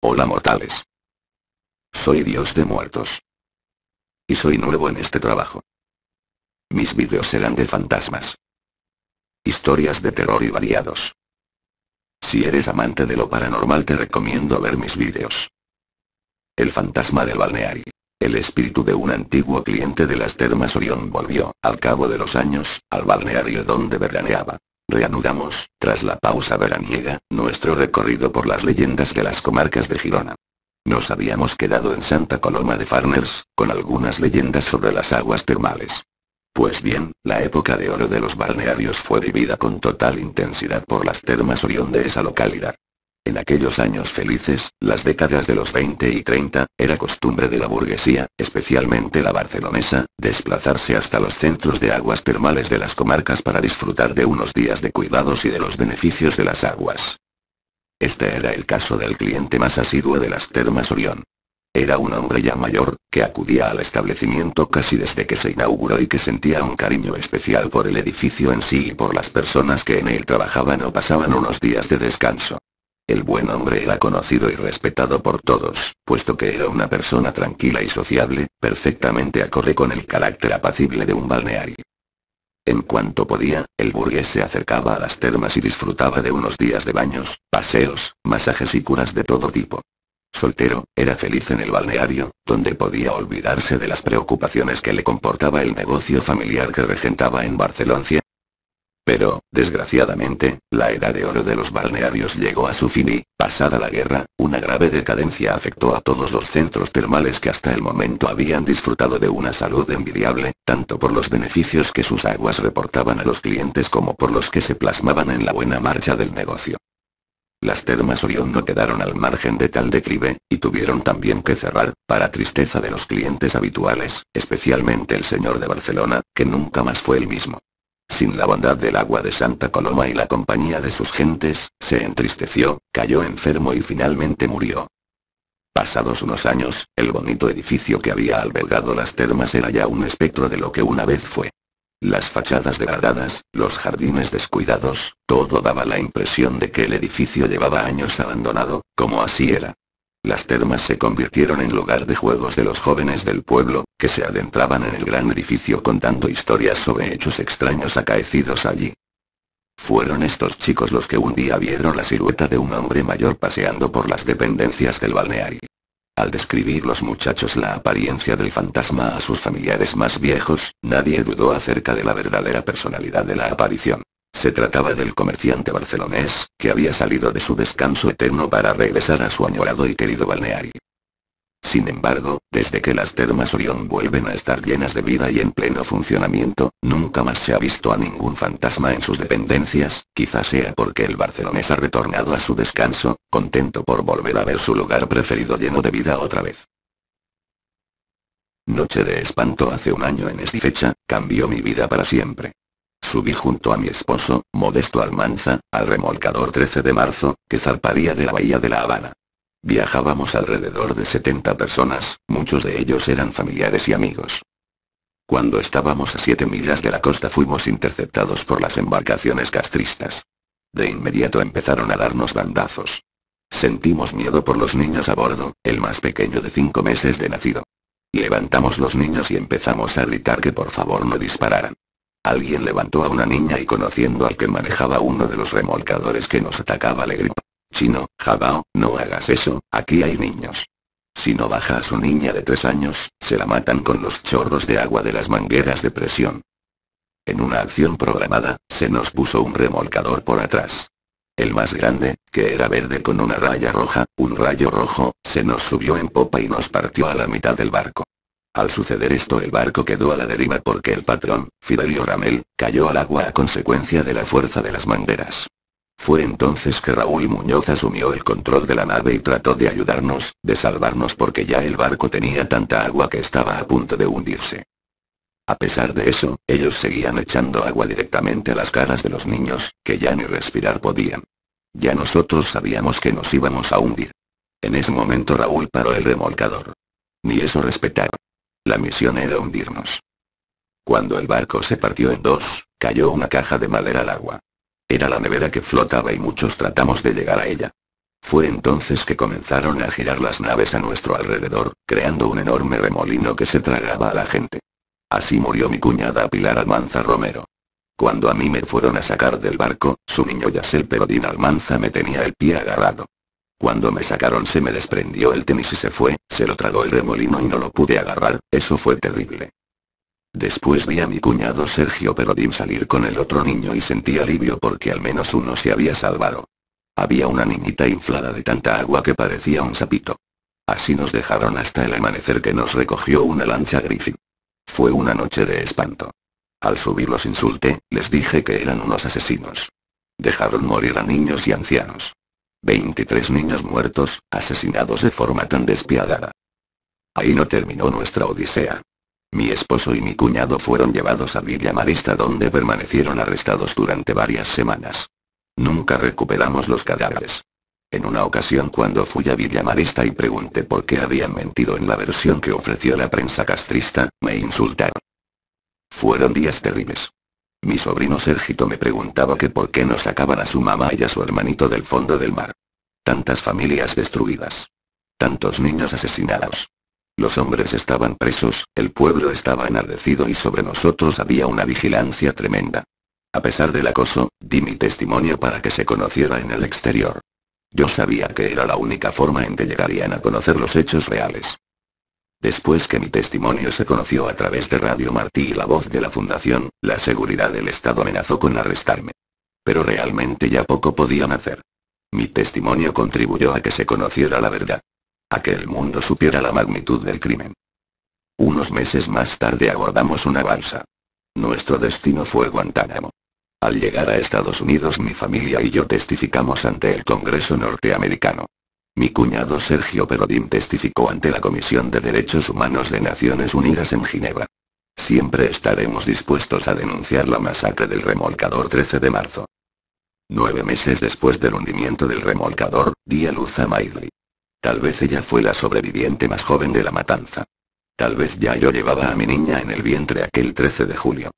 Hola mortales. Soy Dios de muertos. Y soy nuevo en este trabajo. Mis vídeos serán de fantasmas. Historias de terror y variados. Si eres amante de lo paranormal te recomiendo ver mis vídeos. El fantasma del balneario. El espíritu de un antiguo cliente de las termas Orión volvió, al cabo de los años, al balneario donde veraneaba. Reanudamos, tras la pausa veraniega, nuestro recorrido por las leyendas de las comarcas de Girona. Nos habíamos quedado en Santa Coloma de Farners, con algunas leyendas sobre las aguas termales. Pues bien, la época de oro de los balnearios fue vivida con total intensidad por las termas Orión de esa localidad. En aquellos años felices, las décadas de los 20 y 30, era costumbre de la burguesía, especialmente la barcelonesa, desplazarse hasta los centros de aguas termales de las comarcas para disfrutar de unos días de cuidados y de los beneficios de las aguas. Este era el caso del cliente más asiduo de las termas Orión. Era un hombre ya mayor, que acudía al establecimiento casi desde que se inauguró y que sentía un cariño especial por el edificio en sí y por las personas que en él trabajaban o pasaban unos días de descanso. El buen hombre era conocido y respetado por todos, puesto que era una persona tranquila y sociable, perfectamente acorde con el carácter apacible de un balneario. En cuanto podía, el burgués se acercaba a las termas y disfrutaba de unos días de baños, paseos, masajes y curas de todo tipo. Soltero, era feliz en el balneario, donde podía olvidarse de las preocupaciones que le comportaba el negocio familiar que regentaba en Barcelona. Pero, desgraciadamente, la edad de oro de los balnearios llegó a su fin y, pasada la guerra, una grave decadencia afectó a todos los centros termales que hasta el momento habían disfrutado de una salud envidiable, tanto por los beneficios que sus aguas reportaban a los clientes como por los que se plasmaban en la buena marcha del negocio. Las termas Orión no quedaron al margen de tal declive, y tuvieron también que cerrar, para tristeza de los clientes habituales, especialmente el señor de Barcelona, que nunca más fue el mismo. Sin la bondad del agua de Santa Coloma y la compañía de sus gentes, se entristeció, cayó enfermo y finalmente murió. Pasados unos años, el bonito edificio que había albergado las termas era ya un espectro de lo que una vez fue. Las fachadas degradadas, los jardines descuidados, todo daba la impresión de que el edificio llevaba años abandonado, como así era. Las termas se convirtieron en lugar de juegos de los jóvenes del pueblo, que se adentraban en el gran edificio contando historias sobre hechos extraños acaecidos allí. Fueron estos chicos los que un día vieron la silueta de un hombre mayor paseando por las dependencias del balneario. Al describir los muchachos la apariencia del fantasma a sus familiares más viejos, nadie dudó acerca de la verdadera personalidad de la aparición. Se trataba del comerciante barcelonés, que había salido de su descanso eterno para regresar a su añorado y querido balneario. Sin embargo, desde que las termas Orión vuelven a estar llenas de vida y en pleno funcionamiento, nunca más se ha visto a ningún fantasma en sus dependencias, quizás sea porque el barcelonés ha retornado a su descanso, contento por volver a ver su lugar preferido lleno de vida otra vez. Noche de espanto. Hace un año en esta fecha, cambió mi vida para siempre. Subí junto a mi esposo, Modesto Almanza, al remolcador 13 de marzo, que zarparía de la bahía de La Habana. Viajábamos alrededor de 70 personas, muchos de ellos eran familiares y amigos. Cuando estábamos a 7 millas de la costa fuimos interceptados por las embarcaciones castristas. De inmediato empezaron a darnos bandazos. Sentimos miedo por los niños a bordo, el más pequeño de 5 meses de nacido. Levantamos los niños y empezamos a gritar que por favor no dispararan. Alguien levantó a una niña y conociendo al que manejaba uno de los remolcadores que nos atacaba le gritó: «Chino, Jabao, no hagas eso, aquí hay niños. Si no baja a su niña de 3 años, se la matan con los chorros de agua de las mangueras de presión». En una acción programada, se nos puso un remolcador por atrás. El más grande, que era verde con una raya roja, un rayo rojo, se nos subió en popa y nos partió a la mitad del barco. Al suceder esto el barco quedó a la deriva porque el patrón, Fidelio Ramel, cayó al agua a consecuencia de la fuerza de las mangueras. Fue entonces que Raúl Muñoz asumió el control de la nave y trató de ayudarnos, de salvarnos porque ya el barco tenía tanta agua que estaba a punto de hundirse. A pesar de eso, ellos seguían echando agua directamente a las caras de los niños, que ya ni respirar podían. Ya nosotros sabíamos que nos íbamos a hundir. En ese momento Raúl paró el remolcador. Ni eso respetaron. La misión era hundirnos. Cuando el barco se partió en dos, cayó una caja de madera al agua. Era la nevera que flotaba y muchos tratamos de llegar a ella. Fue entonces que comenzaron a girar las naves a nuestro alrededor, creando un enorme remolino que se tragaba a la gente. Así murió mi cuñada Pilar Almanza Romero. Cuando a mí me fueron a sacar del barco, su niño Yasel Perodín Almanza me tenía el pie agarrado. Cuando me sacaron se me desprendió el tenis y se fue, se lo tragó el remolino y no lo pude agarrar, eso fue terrible. Después vi a mi cuñado Sergio Perodín salir con el otro niño y sentí alivio porque al menos uno se había salvado. Había una niñita inflada de tanta agua que parecía un sapito. Así nos dejaron hasta el amanecer que nos recogió una lancha Griffin. Fue una noche de espanto. Al subir los insulté, les dije que eran unos asesinos. Dejaron morir a niños y ancianos. 23 niños muertos, asesinados de forma tan despiadada. Ahí no terminó nuestra odisea. Mi esposo y mi cuñado fueron llevados a Villa Marista donde permanecieron arrestados durante varias semanas. Nunca recuperamos los cadáveres. En una ocasión cuando fui a Villa Marista y pregunté por qué habían mentido en la versión que ofreció la prensa castrista, me insultaron. Fueron días terribles. Mi sobrino Sergito me preguntaba que por qué no sacaban a su mamá y a su hermanito del fondo del mar. Tantas familias destruidas. Tantos niños asesinados. Los hombres estaban presos, el pueblo estaba enardecido y sobre nosotros había una vigilancia tremenda. A pesar del acoso, di mi testimonio para que se conociera en el exterior. Yo sabía que era la única forma en que llegarían a conocer los hechos reales. Después que mi testimonio se conoció a través de Radio Martí y la voz de la fundación, la seguridad del Estado amenazó con arrestarme. Pero realmente ya poco podían hacer. Mi testimonio contribuyó a que se conociera la verdad. A que el mundo supiera la magnitud del crimen. Unos meses más tarde abordamos una balsa. Nuestro destino fue Guantánamo. Al llegar a Estados Unidos mi familia y yo testificamos ante el Congreso norteamericano. Mi cuñado Sergio Perodín testificó ante la Comisión de Derechos Humanos de Naciones Unidas en Ginebra. Siempre estaremos dispuestos a denunciar la masacre del remolcador 13 de marzo. 9 meses después del hundimiento del remolcador, di a luz a Maidli. Tal vez ella fue la sobreviviente más joven de la matanza. Tal vez ya yo llevaba a mi niña en el vientre aquel 13 de julio.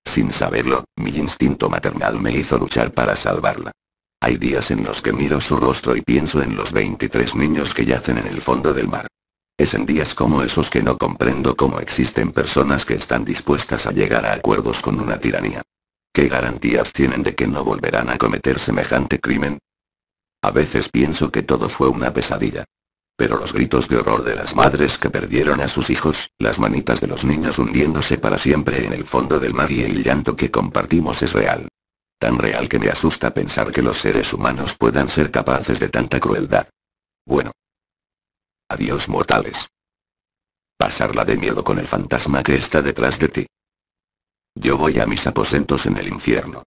Sin saberlo, mi instinto maternal me hizo luchar para salvarla. Hay días en los que miro su rostro y pienso en los 23 niños que yacen en el fondo del mar. Es en días como esos que no comprendo cómo existen personas que están dispuestas a llegar a acuerdos con una tiranía. ¿Qué garantías tienen de que no volverán a cometer semejante crimen? A veces pienso que todo fue una pesadilla. Pero los gritos de horror de las madres que perdieron a sus hijos, las manitas de los niños hundiéndose para siempre en el fondo del mar y el llanto que compartimos es real. Tan real que me asusta pensar que los seres humanos puedan ser capaces de tanta crueldad. Bueno. Adiós mortales. Pasarla de miedo con el fantasma que está detrás de ti. Yo voy a mis aposentos en el infierno.